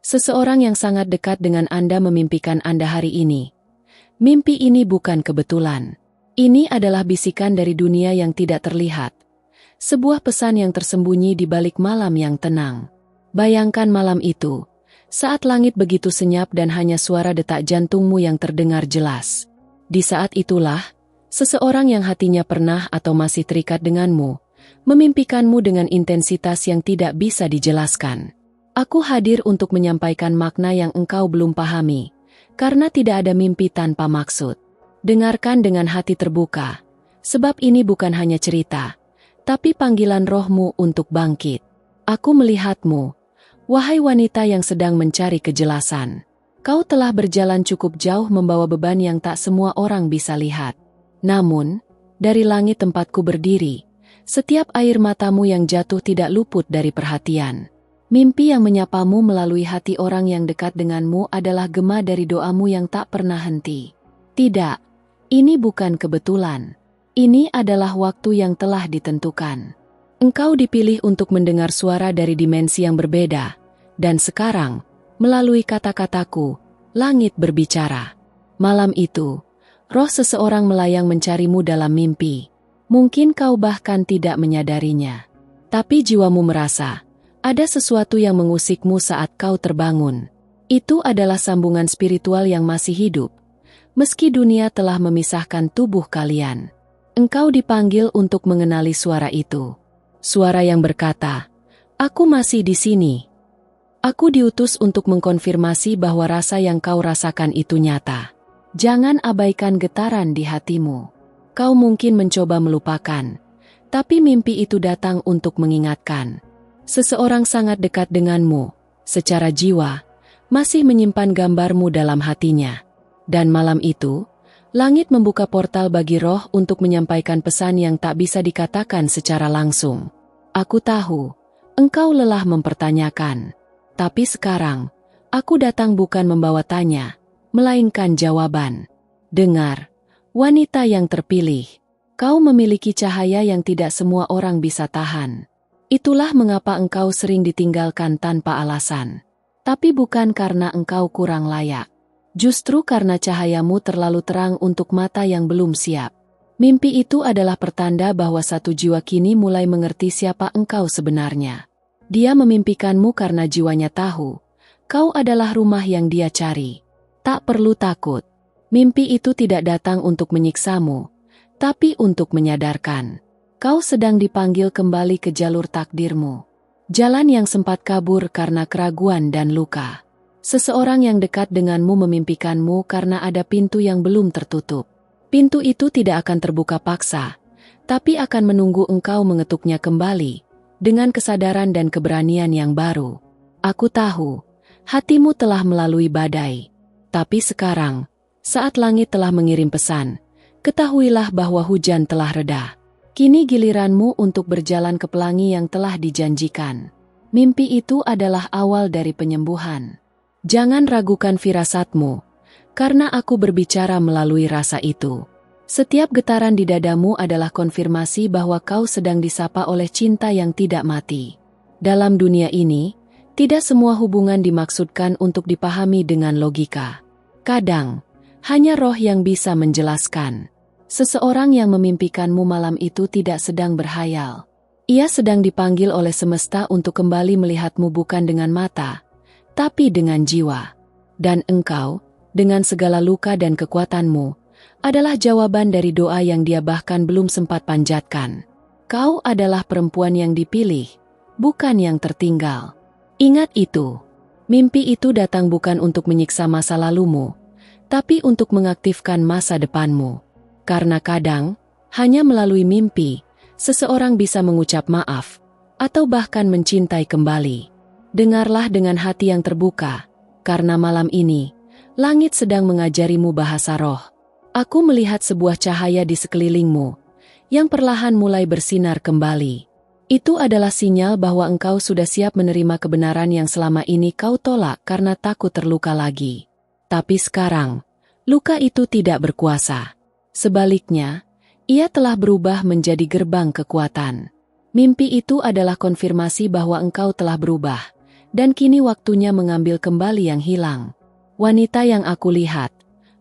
Seseorang yang sangat dekat dengan Anda memimpikan Anda hari ini. Mimpi ini bukan kebetulan. Ini adalah bisikan dari dunia yang tidak terlihat. Sebuah pesan yang tersembunyi di balik malam yang tenang. Bayangkan malam itu, saat langit begitu senyap dan hanya suara detak jantungmu yang terdengar jelas. Di saat itulah, seseorang yang hatinya pernah atau masih terikat denganmu, memimpikanmu dengan intensitas yang tidak bisa dijelaskan. Aku hadir untuk menyampaikan makna yang engkau belum pahami, karena tidak ada mimpi tanpa maksud. Dengarkan dengan hati terbuka, sebab ini bukan hanya cerita, tapi panggilan rohmu untuk bangkit. Aku melihatmu, wahai wanita yang sedang mencari kejelasan. Kau telah berjalan cukup jauh membawa beban yang tak semua orang bisa lihat. Namun, dari langit tempatku berdiri, setiap air matamu yang jatuh tidak luput dari perhatian. Mimpi yang menyapamu melalui hati orang yang dekat denganmu adalah gema dari doamu yang tak pernah henti. Tidak, ini bukan kebetulan. Ini adalah waktu yang telah ditentukan. Engkau dipilih untuk mendengar suara dari dimensi yang berbeda, dan sekarang, melalui kata-kataku, langit berbicara. Malam itu, roh seseorang melayang mencarimu dalam mimpi. Mungkin kau bahkan tidak menyadarinya. Tapi jiwamu merasa, ada sesuatu yang mengusikmu saat kau terbangun. Itu adalah sambungan spiritual yang masih hidup. Meski dunia telah memisahkan tubuh kalian, engkau dipanggil untuk mengenali suara itu. Suara yang berkata, "Aku masih di sini." Aku diutus untuk mengkonfirmasi bahwa rasa yang kau rasakan itu nyata. Jangan abaikan getaran di hatimu. Kau mungkin mencoba melupakan, tapi mimpi itu datang untuk mengingatkan. Seseorang sangat dekat denganmu, secara jiwa, masih menyimpan gambarmu dalam hatinya. Dan malam itu, langit membuka portal bagi roh untuk menyampaikan pesan yang tak bisa dikatakan secara langsung. Aku tahu, engkau lelah mempertanyakan. Tapi sekarang, aku datang bukan membawa tanya, melainkan jawaban. Dengar, wanita yang terpilih, kau memiliki cahaya yang tidak semua orang bisa tahan. Itulah mengapa engkau sering ditinggalkan tanpa alasan. Tapi bukan karena engkau kurang layak. Justru karena cahayamu terlalu terang untuk mata yang belum siap. Mimpi itu adalah pertanda bahwa satu jiwa kini mulai mengerti siapa engkau sebenarnya. Dia memimpikanmu karena jiwanya tahu, kau adalah rumah yang dia cari. Tak perlu takut. Mimpi itu tidak datang untuk menyiksamu, tapi untuk menyadarkan. Kau sedang dipanggil kembali ke jalur takdirmu. Jalan yang sempat kabur karena keraguan dan luka. Seseorang yang dekat denganmu memimpikanmu karena ada pintu yang belum tertutup. Pintu itu tidak akan terbuka paksa, tapi akan menunggu engkau mengetuknya kembali, dengan kesadaran dan keberanian yang baru. Aku tahu, hatimu telah melalui badai. Tapi sekarang, saat langit telah mengirim pesan, ketahuilah bahwa hujan telah reda. Kini giliranmu untuk berjalan ke pelangi yang telah dijanjikan. Mimpi itu adalah awal dari penyembuhan. Jangan ragukan firasatmu, karena aku berbicara melalui rasa itu. Setiap getaran di dadamu adalah konfirmasi bahwa kau sedang disapa oleh cinta yang tidak mati. Dalam dunia ini, tidak semua hubungan dimaksudkan untuk dipahami dengan logika. Kadang, hanya roh yang bisa menjelaskan. Seseorang yang memimpikanmu malam itu tidak sedang berhayal. Ia sedang dipanggil oleh semesta untuk kembali melihatmu bukan dengan mata, tapi dengan jiwa. Dan engkau, dengan segala luka dan kekuatanmu, adalah jawaban dari doa yang dia bahkan belum sempat panjatkan. Kau adalah perempuan yang dipilih, bukan yang tertinggal. Ingat itu. Mimpi itu datang bukan untuk menyiksa masa lalumu, tapi untuk mengaktifkan masa depanmu. Karena kadang, hanya melalui mimpi, seseorang bisa mengucap maaf, atau bahkan mencintai kembali. Dengarlah dengan hati yang terbuka, karena malam ini, langit sedang mengajarimu bahasa roh. Aku melihat sebuah cahaya di sekelilingmu, yang perlahan mulai bersinar kembali. Itu adalah sinyal bahwa engkau sudah siap menerima kebenaran yang selama ini kau tolak karena takut terluka lagi. Tapi sekarang, luka itu tidak berkuasa. Sebaliknya, ia telah berubah menjadi gerbang kekuatan. Mimpi itu adalah konfirmasi bahwa engkau telah berubah, dan kini waktunya mengambil kembali yang hilang. Wanita yang aku lihat,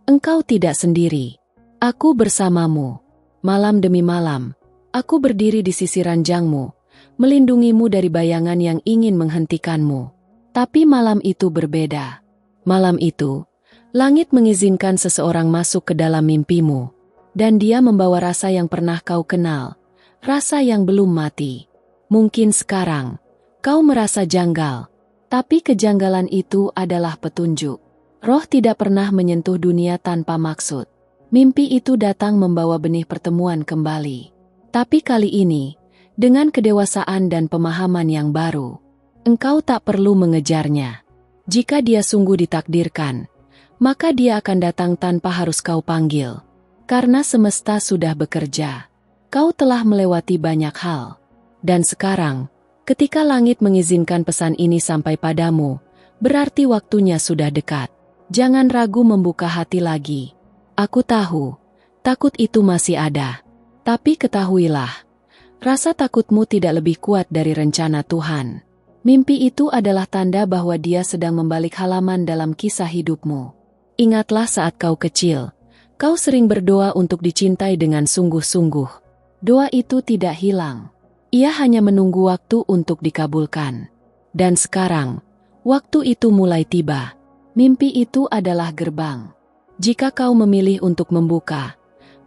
engkau tidak sendiri. Aku bersamamu. Malam demi malam, aku berdiri di sisi ranjangmu, melindungimu dari bayangan yang ingin menghentikanmu. Tapi malam itu berbeda. Malam itu, langit mengizinkan seseorang masuk ke dalam mimpimu, dan dia membawa rasa yang pernah kau kenal, rasa yang belum mati. Mungkin sekarang, kau merasa janggal, tapi kejanggalan itu adalah petunjuk. Roh tidak pernah menyentuh dunia tanpa maksud. Mimpi itu datang membawa benih pertemuan kembali. Tapi kali ini, dengan kedewasaan dan pemahaman yang baru, engkau tak perlu mengejarnya. Jika dia sungguh ditakdirkan, maka dia akan datang tanpa harus kau panggil. Karena semesta sudah bekerja. Kau telah melewati banyak hal. Dan sekarang, ketika langit mengizinkan pesan ini sampai padamu, berarti waktunya sudah dekat. Jangan ragu membuka hati lagi. Aku tahu, takut itu masih ada. Tapi ketahuilah, rasa takutmu tidak lebih kuat dari rencana Tuhan. Mimpi itu adalah tanda bahwa Dia sedang membalik halaman dalam kisah hidupmu. Ingatlah saat kau kecil, kau sering berdoa untuk dicintai dengan sungguh-sungguh. Doa itu tidak hilang. Ia hanya menunggu waktu untuk dikabulkan. Dan sekarang, waktu itu mulai tiba. Mimpi itu adalah gerbang. Jika kau memilih untuk membuka,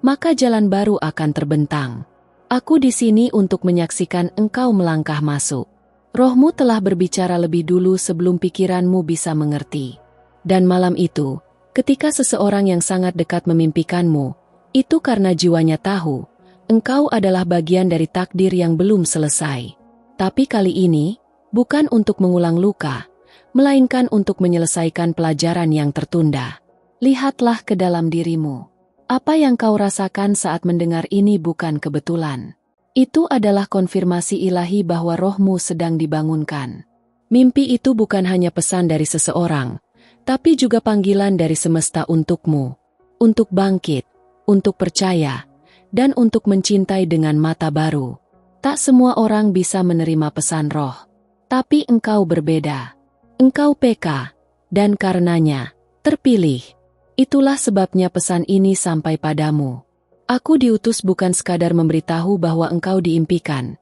maka jalan baru akan terbentang. Aku di sini untuk menyaksikan engkau melangkah masuk. Rohmu telah berbicara lebih dulu sebelum pikiranmu bisa mengerti. Dan malam itu, ketika seseorang yang sangat dekat memimpikanmu, itu karena jiwanya tahu, engkau adalah bagian dari takdir yang belum selesai. Tapi kali ini, bukan untuk mengulang luka, melainkan untuk menyelesaikan pelajaran yang tertunda. Lihatlah ke dalam dirimu. Apa yang kau rasakan saat mendengar ini bukan kebetulan. Itu adalah konfirmasi ilahi bahwa rohmu sedang dibangunkan. Mimpi itu bukan hanya pesan dari seseorang, tapi juga panggilan dari semesta untukmu. Untuk bangkit, untuk percaya, dan untuk mencintai dengan mata baru. Tak semua orang bisa menerima pesan roh. Tapi engkau berbeda. Engkau PK, dan karenanya, terpilih. Itulah sebabnya pesan ini sampai padamu. Aku diutus bukan sekadar memberitahu bahwa engkau diimpikan,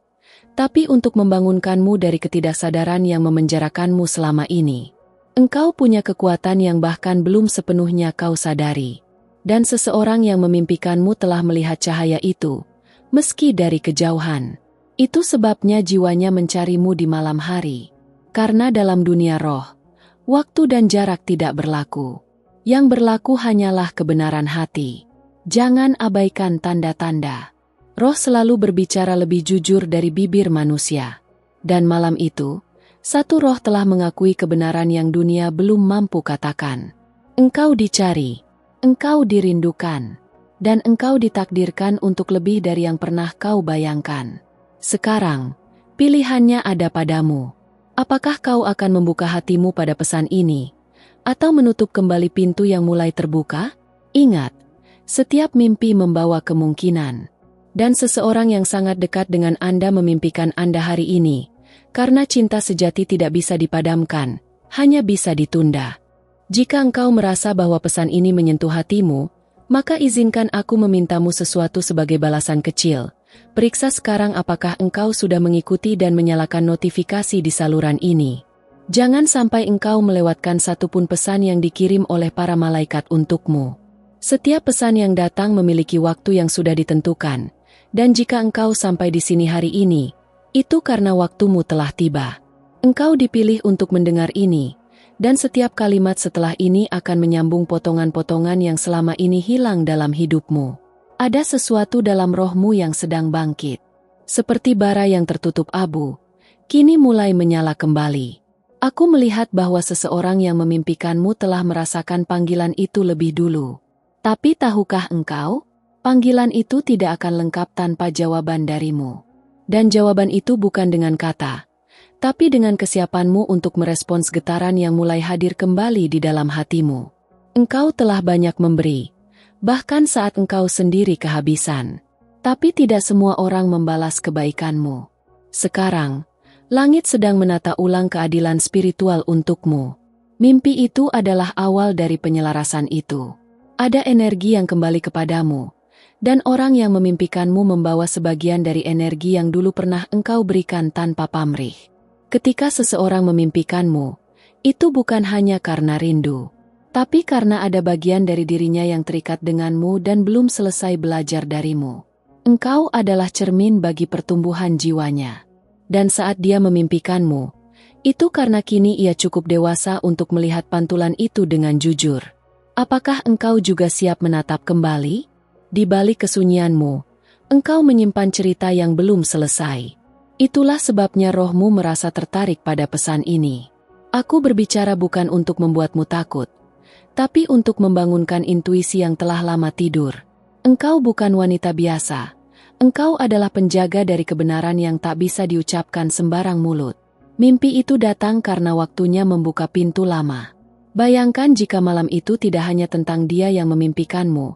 tapi untuk membangunkanmu dari ketidaksadaran yang memenjarakanmu selama ini. Engkau punya kekuatan yang bahkan belum sepenuhnya kau sadari. Dan seseorang yang memimpikanmu telah melihat cahaya itu, meski dari kejauhan. Itu sebabnya jiwanya mencarimu di malam hari. Karena dalam dunia roh, waktu dan jarak tidak berlaku. Yang berlaku hanyalah kebenaran hati. Jangan abaikan tanda-tanda. Roh selalu berbicara lebih jujur dari bibir manusia. Dan malam itu, satu roh telah mengakui kebenaran yang dunia belum mampu katakan. Engkau dicari, engkau dirindukan, dan engkau ditakdirkan untuk lebih dari yang pernah kau bayangkan. Sekarang, pilihannya ada padamu. Apakah kau akan membuka hatimu pada pesan ini, atau menutup kembali pintu yang mulai terbuka? Ingat, setiap mimpi membawa kemungkinan. Dan seseorang yang sangat dekat dengan Anda memimpikan Anda hari ini, karena cinta sejati tidak bisa dipadamkan, hanya bisa ditunda. Jika engkau merasa bahwa pesan ini menyentuh hatimu, maka izinkan aku memintamu sesuatu sebagai balasan kecil. Periksa sekarang apakah engkau sudah mengikuti dan menyalakan notifikasi di saluran ini. Jangan sampai engkau melewatkan satupun pesan yang dikirim oleh para malaikat untukmu. Setiap pesan yang datang memiliki waktu yang sudah ditentukan, dan jika engkau sampai di sini hari ini, itu karena waktumu telah tiba. Engkau dipilih untuk mendengar ini, dan setiap kalimat setelah ini akan menyambung potongan-potongan yang selama ini hilang dalam hidupmu. Ada sesuatu dalam rohmu yang sedang bangkit. Seperti bara yang tertutup abu, kini mulai menyala kembali. Aku melihat bahwa seseorang yang memimpikanmu telah merasakan panggilan itu lebih dulu. Tapi tahukah engkau, panggilan itu tidak akan lengkap tanpa jawaban darimu. Dan jawaban itu bukan dengan kata, tapi dengan kesiapanmu untuk merespons getaran yang mulai hadir kembali di dalam hatimu. Engkau telah banyak memberi, bahkan saat engkau sendiri kehabisan. Tapi tidak semua orang membalas kebaikanmu. Sekarang, Langit sedang menata ulang keadilan spiritual untukmu. Mimpi itu adalah awal dari penyelarasan itu. Ada energi yang kembali kepadamu, dan orang yang memimpikanmu membawa sebagian dari energi yang dulu pernah engkau berikan tanpa pamrih. Ketika seseorang memimpikanmu, itu bukan hanya karena rindu, tapi karena ada bagian dari dirinya yang terikat denganmu dan belum selesai belajar darimu. Engkau adalah cermin bagi pertumbuhan jiwanya. Dan saat dia memimpikanmu, itu karena kini ia cukup dewasa untuk melihat pantulan itu dengan jujur. Apakah engkau juga siap menatap kembali? Di balik kesunyianmu, engkau menyimpan cerita yang belum selesai. Itulah sebabnya rohmu merasa tertarik pada pesan ini. Aku berbicara bukan untuk membuatmu takut, tapi untuk membangunkan intuisi yang telah lama tidur. Engkau bukan wanita biasa. Engkau adalah penjaga dari kebenaran yang tak bisa diucapkan sembarang mulut. Mimpi itu datang karena waktunya membuka pintu lama. Bayangkan jika malam itu tidak hanya tentang dia yang memimpikanmu,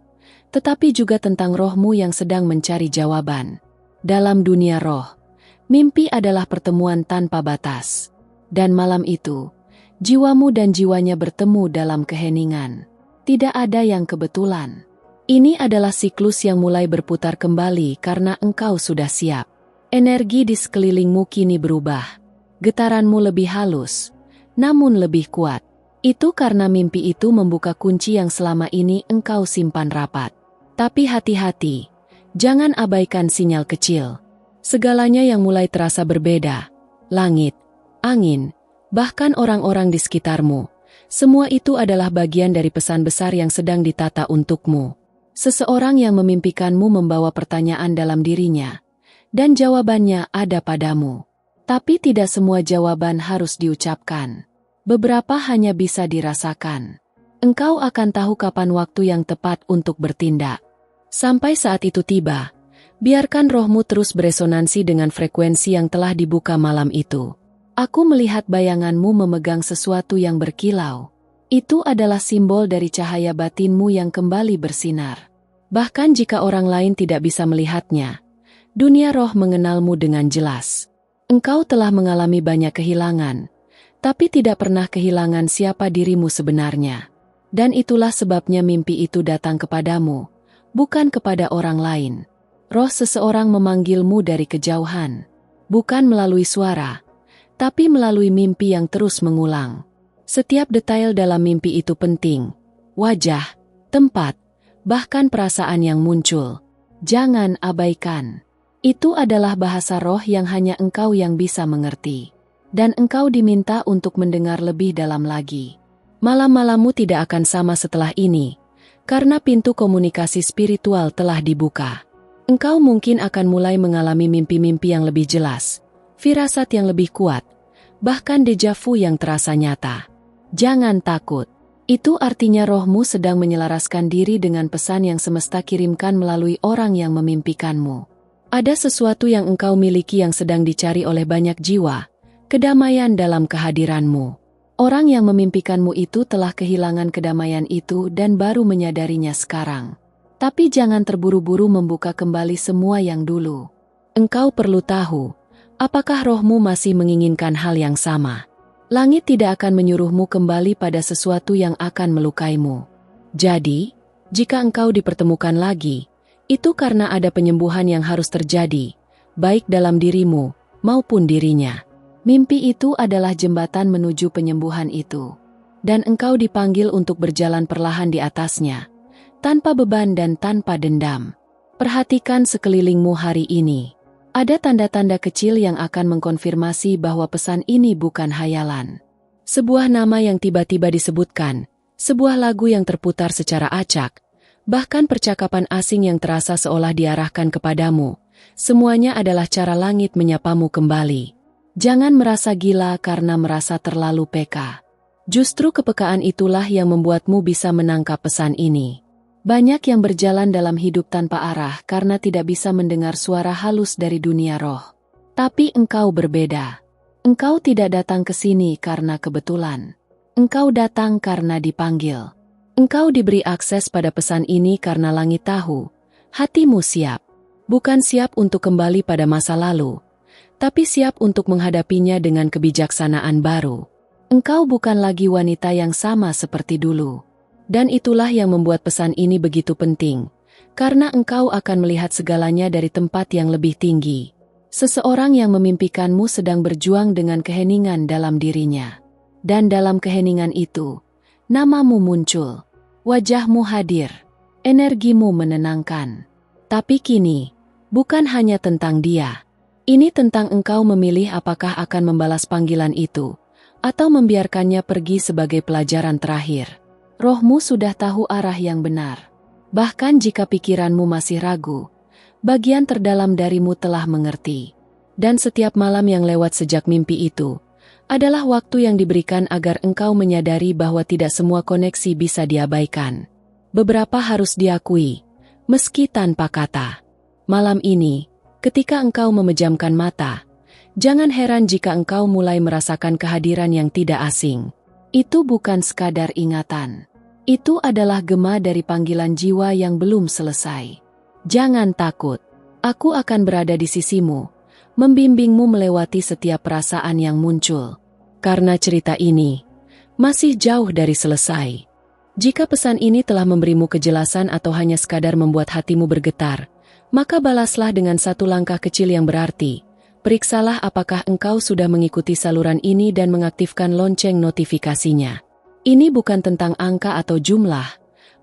tetapi juga tentang rohmu yang sedang mencari jawaban. Dalam dunia roh, mimpi adalah pertemuan tanpa batas. Dan malam itu, jiwamu dan jiwanya bertemu dalam keheningan. Tidak ada yang kebetulan. Ini adalah siklus yang mulai berputar kembali karena engkau sudah siap. Energi di sekelilingmu kini berubah. Getaranmu lebih halus, namun lebih kuat. Itu karena mimpi itu membuka kunci yang selama ini engkau simpan rapat. Tapi hati-hati, jangan abaikan sinyal kecil. Segalanya yang mulai terasa berbeda. Langit, angin, bahkan orang-orang di sekitarmu. Semua itu adalah bagian dari pesan besar yang sedang ditata untukmu. Seseorang yang memimpikanmu membawa pertanyaan dalam dirinya, dan jawabannya ada padamu. Tapi tidak semua jawaban harus diucapkan. Beberapa hanya bisa dirasakan. Engkau akan tahu kapan waktu yang tepat untuk bertindak. Sampai saat itu tiba, biarkan rohmu terus beresonansi dengan frekuensi yang telah dibuka malam itu. Aku melihat bayanganmu memegang sesuatu yang berkilau. Itu adalah simbol dari cahaya batinmu yang kembali bersinar. Bahkan jika orang lain tidak bisa melihatnya, dunia roh mengenalmu dengan jelas. Engkau telah mengalami banyak kehilangan, tapi tidak pernah kehilangan siapa dirimu sebenarnya. Dan itulah sebabnya mimpi itu datang kepadamu, bukan kepada orang lain. Roh seseorang memanggilmu dari kejauhan, bukan melalui suara, tapi melalui mimpi yang terus mengulang. Setiap detail dalam mimpi itu penting. Wajah, tempat, bahkan perasaan yang muncul. Jangan abaikan. Itu adalah bahasa roh yang hanya engkau yang bisa mengerti. Dan engkau diminta untuk mendengar lebih dalam lagi. Malam-malammu tidak akan sama setelah ini, karena pintu komunikasi spiritual telah dibuka. Engkau mungkin akan mulai mengalami mimpi-mimpi yang lebih jelas, firasat yang lebih kuat, bahkan deja vu yang terasa nyata. Jangan takut. Itu artinya rohmu sedang menyelaraskan diri dengan pesan yang semesta kirimkan melalui orang yang memimpikanmu. Ada sesuatu yang engkau miliki yang sedang dicari oleh banyak jiwa, kedamaian dalam kehadiranmu. Orang yang memimpikanmu itu telah kehilangan kedamaian itu dan baru menyadarinya sekarang. Tapi jangan terburu-buru membuka kembali semua yang dulu. Engkau perlu tahu, apakah rohmu masih menginginkan hal yang sama. Langit tidak akan menyuruhmu kembali pada sesuatu yang akan melukaimu. Jadi, jika engkau dipertemukan lagi, itu karena ada penyembuhan yang harus terjadi, baik dalam dirimu maupun dirinya. Mimpi itu adalah jembatan menuju penyembuhan itu. Dan engkau dipanggil untuk berjalan perlahan di atasnya, tanpa beban dan tanpa dendam. Perhatikan sekelilingmu hari ini. Ada tanda-tanda kecil yang akan mengkonfirmasi bahwa pesan ini bukan hayalan. Sebuah nama yang tiba-tiba disebutkan, sebuah lagu yang terputar secara acak, bahkan percakapan asing yang terasa seolah diarahkan kepadamu. Semuanya adalah cara langit menyapamu kembali. Jangan merasa gila karena merasa terlalu peka. Justru kepekaan itulah yang membuatmu bisa menangkap pesan ini. Banyak yang berjalan dalam hidup tanpa arah karena tidak bisa mendengar suara halus dari dunia roh. Tapi engkau berbeda. Engkau tidak datang ke sini karena kebetulan. Engkau datang karena dipanggil. Engkau diberi akses pada pesan ini karena langit tahu, hatimu siap. Bukan siap untuk kembali pada masa lalu, tapi siap untuk menghadapinya dengan kebijaksanaan baru. Engkau bukan lagi wanita yang sama seperti dulu. Dan itulah yang membuat pesan ini begitu penting, karena engkau akan melihat segalanya dari tempat yang lebih tinggi. Seseorang yang memimpikanmu sedang berjuang dengan keheningan dalam dirinya. Dan dalam keheningan itu, namamu muncul, wajahmu hadir, energimu menenangkan. Tapi kini, bukan hanya tentang dia. Ini tentang engkau memilih apakah akan membalas panggilan itu, atau membiarkannya pergi sebagai pelajaran terakhir. Rohmu sudah tahu arah yang benar. Bahkan jika pikiranmu masih ragu, bagian terdalam darimu telah mengerti. Dan setiap malam yang lewat sejak mimpi itu, adalah waktu yang diberikan agar engkau menyadari bahwa tidak semua koneksi bisa diabaikan. Beberapa harus diakui, meski tanpa kata. Malam ini, ketika engkau memejamkan mata, jangan heran jika engkau mulai merasakan kehadiran yang tidak asing. Itu bukan sekadar ingatan. Itu adalah gema dari panggilan jiwa yang belum selesai. Jangan takut. Aku akan berada di sisimu, membimbingmu melewati setiap perasaan yang muncul. Karena cerita ini masih jauh dari selesai. Jika pesan ini telah memberimu kejelasan atau hanya sekadar membuat hatimu bergetar, maka balaslah dengan satu langkah kecil yang berarti. Periksalah apakah engkau sudah mengikuti saluran ini dan mengaktifkan lonceng notifikasinya. Ini bukan tentang angka atau jumlah,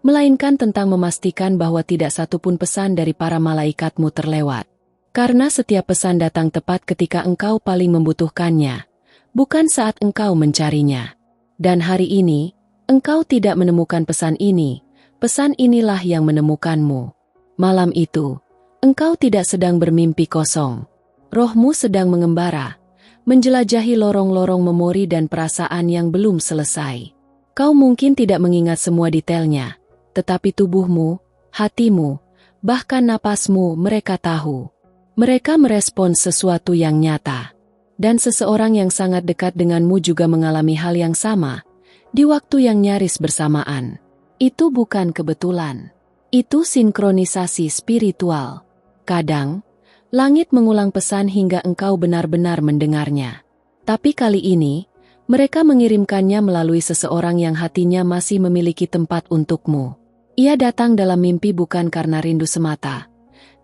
melainkan tentang memastikan bahwa tidak satupun pesan dari para malaikatmu terlewat. Karena setiap pesan datang tepat ketika engkau paling membutuhkannya, bukan saat engkau mencarinya. Dan hari ini, engkau tidak menemukan pesan ini, pesan inilah yang menemukanmu. Malam itu, engkau tidak sedang bermimpi kosong. Rohmu sedang mengembara, menjelajahi lorong-lorong memori dan perasaan yang belum selesai. Kau mungkin tidak mengingat semua detailnya, tetapi tubuhmu, hatimu, bahkan napasmu mereka tahu. Mereka merespons sesuatu yang nyata. Dan seseorang yang sangat dekat denganmu juga mengalami hal yang sama, di waktu yang nyaris bersamaan. Itu bukan kebetulan. Itu sinkronisasi spiritual. Kadang, langit mengulang pesan hingga engkau benar-benar mendengarnya. Tapi kali ini, mereka mengirimkannya melalui seseorang yang hatinya masih memiliki tempat untukmu. Ia datang dalam mimpi bukan karena rindu semata,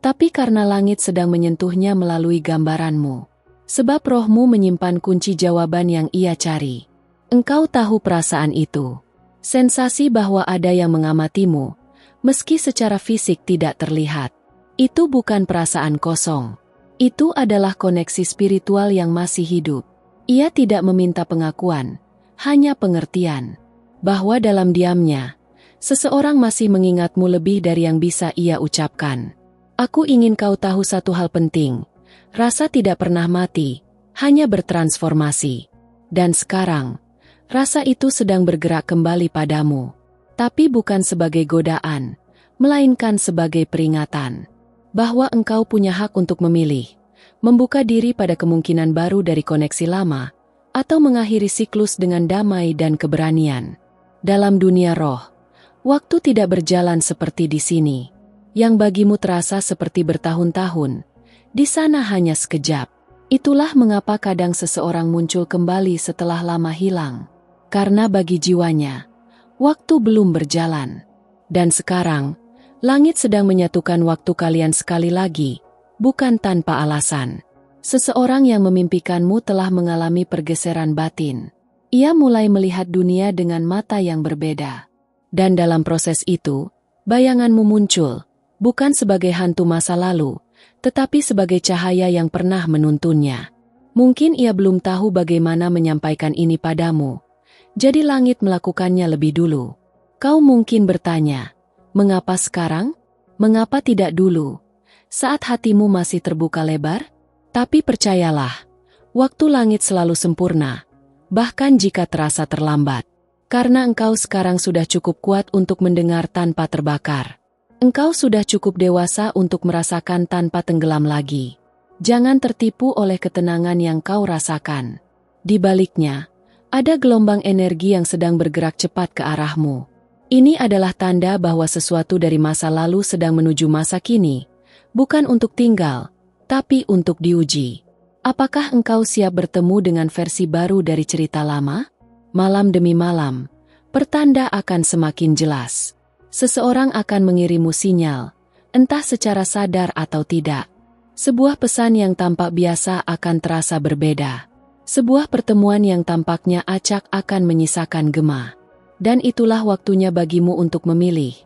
tapi karena langit sedang menyentuhnya melalui gambaranmu. Sebab rohmu menyimpan kunci jawaban yang ia cari. Engkau tahu perasaan itu. Sensasi bahwa ada yang mengamatimu, meski secara fisik tidak terlihat. Itu bukan perasaan kosong. Itu adalah koneksi spiritual yang masih hidup. Ia tidak meminta pengakuan, hanya pengertian. Bahwa dalam diamnya, seseorang masih mengingatmu lebih dari yang bisa ia ucapkan. Aku ingin kau tahu satu hal penting. Rasa tidak pernah mati, hanya bertransformasi. Dan sekarang, rasa itu sedang bergerak kembali padamu. Tapi bukan sebagai godaan, melainkan sebagai peringatan. Bahwa engkau punya hak untuk memilih, membuka diri pada kemungkinan baru dari koneksi lama, atau mengakhiri siklus dengan damai dan keberanian. Dalam dunia roh, waktu tidak berjalan seperti di sini. Yang bagimu terasa seperti bertahun-tahun, di sana hanya sekejap. Itulah mengapa kadang seseorang muncul kembali setelah lama hilang. Karena bagi jiwanya, waktu belum berjalan. Dan sekarang, langit sedang menyatukan waktu kalian sekali lagi, bukan tanpa alasan. Seseorang yang memimpikanmu telah mengalami pergeseran batin. Ia mulai melihat dunia dengan mata yang berbeda. Dan dalam proses itu, bayanganmu muncul, bukan sebagai hantu masa lalu, tetapi sebagai cahaya yang pernah menuntunnya. Mungkin ia belum tahu bagaimana menyampaikan ini padamu. Jadi langit melakukannya lebih dulu. Kau mungkin bertanya, mengapa sekarang? Mengapa tidak dulu? Saat hatimu masih terbuka lebar? Tapi percayalah, waktu langit selalu sempurna, bahkan jika terasa terlambat. Karena engkau sekarang sudah cukup kuat untuk mendengar tanpa terbakar. Engkau sudah cukup dewasa untuk merasakan tanpa tenggelam lagi. Jangan tertipu oleh ketenangan yang kau rasakan. Di baliknya, ada gelombang energi yang sedang bergerak cepat ke arahmu. Ini adalah tanda bahwa sesuatu dari masa lalu sedang menuju masa kini, bukan untuk tinggal, tapi untuk diuji. Apakah engkau siap bertemu dengan versi baru dari cerita lama? Malam demi malam, pertanda akan semakin jelas. Seseorang akan mengirimu sinyal, entah secara sadar atau tidak. Sebuah pesan yang tampak biasa akan terasa berbeda. Sebuah pertemuan yang tampaknya acak akan menyisakan gema. Dan itulah waktunya bagimu untuk memilih,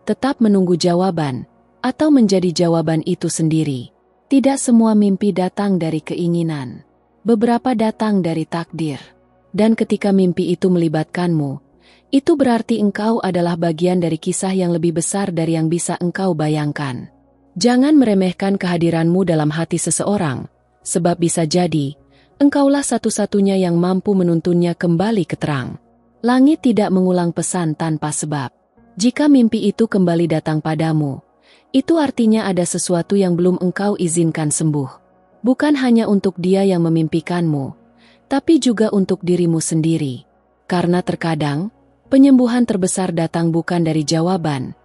tetap menunggu jawaban, atau menjadi jawaban itu sendiri. Tidak semua mimpi datang dari keinginan. Beberapa datang dari takdir. Dan ketika mimpi itu melibatkanmu, itu berarti engkau adalah bagian dari kisah yang lebih besar dari yang bisa engkau bayangkan. Jangan meremehkan kehadiranmu dalam hati seseorang, sebab bisa jadi, engkaulah satu-satunya yang mampu menuntunnya kembali ke terang. Langit tidak mengulang pesan tanpa sebab. Jika mimpi itu kembali datang padamu, itu artinya ada sesuatu yang belum engkau izinkan sembuh. Bukan hanya untuk dia yang memimpikanmu, tapi juga untuk dirimu sendiri. Karena terkadang, penyembuhan terbesar datang bukan dari jawaban,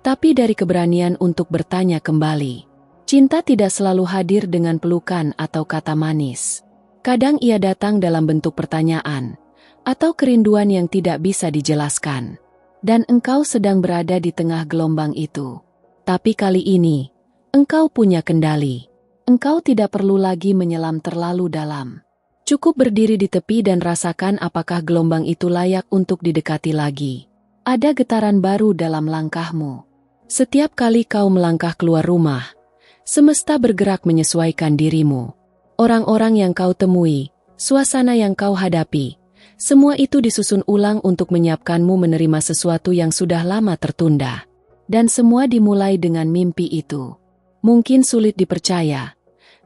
tapi dari keberanian untuk bertanya kembali. Cinta tidak selalu hadir dengan pelukan atau kata manis. Kadang ia datang dalam bentuk pertanyaan, atau kerinduan yang tidak bisa dijelaskan. Dan engkau sedang berada di tengah gelombang itu. Tapi kali ini, engkau punya kendali. Engkau tidak perlu lagi menyelam terlalu dalam. Cukup berdiri di tepi dan rasakan apakah gelombang itu layak untuk didekati lagi. Ada getaran baru dalam langkahmu. Setiap kali kau melangkah keluar rumah, semesta bergerak menyesuaikan dirimu. Orang-orang yang kau temui, suasana yang kau hadapi, semua itu disusun ulang untuk menyiapkanmu menerima sesuatu yang sudah lama tertunda. Dan semua dimulai dengan mimpi itu. Mungkin sulit dipercaya,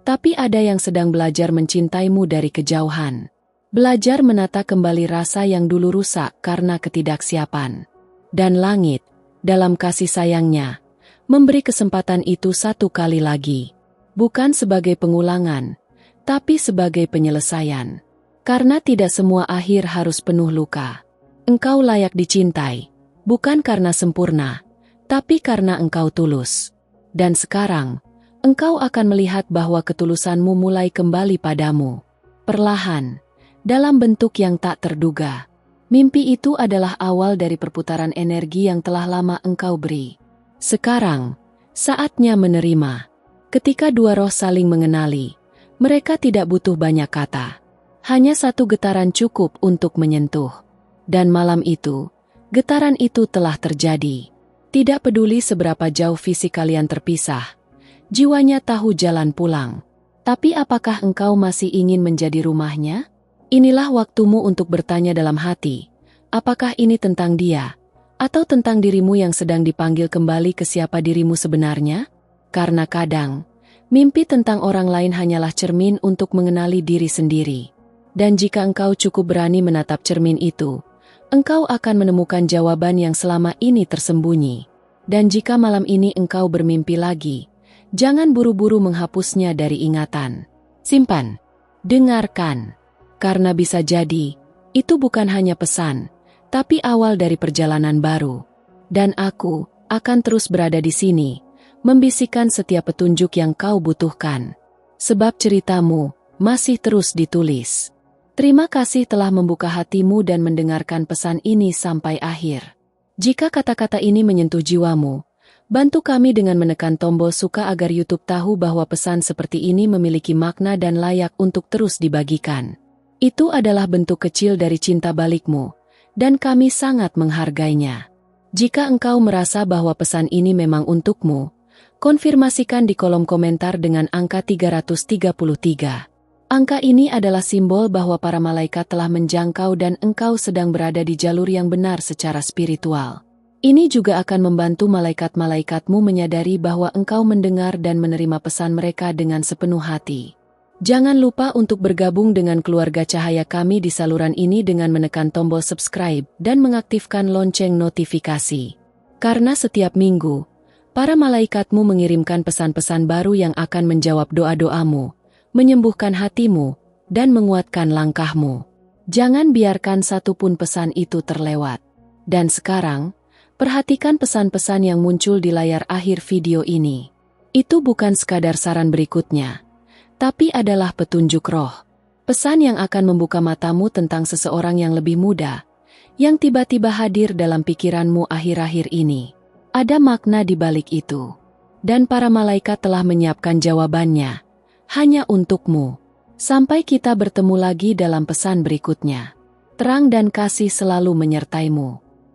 tapi ada yang sedang belajar mencintaimu dari kejauhan. Belajar menata kembali rasa yang dulu rusak karena ketidaksiapan. Dan langit, dalam kasih sayangnya, memberi kesempatan itu satu kali lagi. Bukan sebagai pengulangan, tapi sebagai penyelesaian. Karena tidak semua akhir harus penuh luka. Engkau layak dicintai, bukan karena sempurna, tapi karena engkau tulus. Dan sekarang, engkau akan melihat bahwa ketulusanmu mulai kembali padamu. Perlahan, dalam bentuk yang tak terduga. Mimpi itu adalah awal dari perputaran energi yang telah lama engkau beri. Sekarang, saatnya menerima. Ketika dua roh saling mengenali, mereka tidak butuh banyak kata. Hanya satu getaran cukup untuk menyentuh. Dan malam itu, getaran itu telah terjadi. Tidak peduli seberapa jauh fisik kalian terpisah, jiwanya tahu jalan pulang. Tapi apakah engkau masih ingin menjadi rumahnya? Inilah waktumu untuk bertanya dalam hati, apakah ini tentang dia, atau tentang dirimu yang sedang dipanggil kembali ke siapa dirimu sebenarnya? Karena kadang, mimpi tentang orang lain hanyalah cermin untuk mengenali diri sendiri. Dan jika engkau cukup berani menatap cermin itu, engkau akan menemukan jawaban yang selama ini tersembunyi. Dan jika malam ini engkau bermimpi lagi, jangan buru-buru menghapusnya dari ingatan. Simpan. Dengarkan. Karena bisa jadi, itu bukan hanya pesan, tapi awal dari perjalanan baru. Dan aku akan terus berada di sini, membisikkan setiap petunjuk yang kau butuhkan. Sebab ceritamu masih terus ditulis. Terima kasih telah membuka hatimu dan mendengarkan pesan ini sampai akhir. Jika kata-kata ini menyentuh jiwamu, bantu kami dengan menekan tombol suka agar YouTube tahu bahwa pesan seperti ini memiliki makna dan layak untuk terus dibagikan. Itu adalah bentuk kecil dari cinta balikmu, dan kami sangat menghargainya. Jika engkau merasa bahwa pesan ini memang untukmu, konfirmasikan di kolom komentar dengan angka 333. Angka ini adalah simbol bahwa para malaikat telah menjangkau dan engkau sedang berada di jalur yang benar secara spiritual. Ini juga akan membantu malaikat-malaikatmu menyadari bahwa engkau mendengar dan menerima pesan mereka dengan sepenuh hati. Jangan lupa untuk bergabung dengan keluarga cahaya kami di saluran ini dengan menekan tombol subscribe dan mengaktifkan lonceng notifikasi. Karena setiap minggu, para malaikatmu mengirimkan pesan-pesan baru yang akan menjawab doa-doamu, menyembuhkan hatimu, dan menguatkan langkahmu. Jangan biarkan satupun pesan itu terlewat. Dan sekarang, perhatikan pesan-pesan yang muncul di layar akhir video ini. Itu bukan sekadar saran berikutnya, tapi adalah petunjuk roh. Pesan yang akan membuka matamu tentang seseorang yang lebih muda, yang tiba-tiba hadir dalam pikiranmu akhir-akhir ini. Ada makna di balik itu. Dan para malaikat telah menyiapkan jawabannya, hanya untukmu. Sampai kita bertemu lagi dalam pesan berikutnya. Terang dan kasih selalu menyertaimu.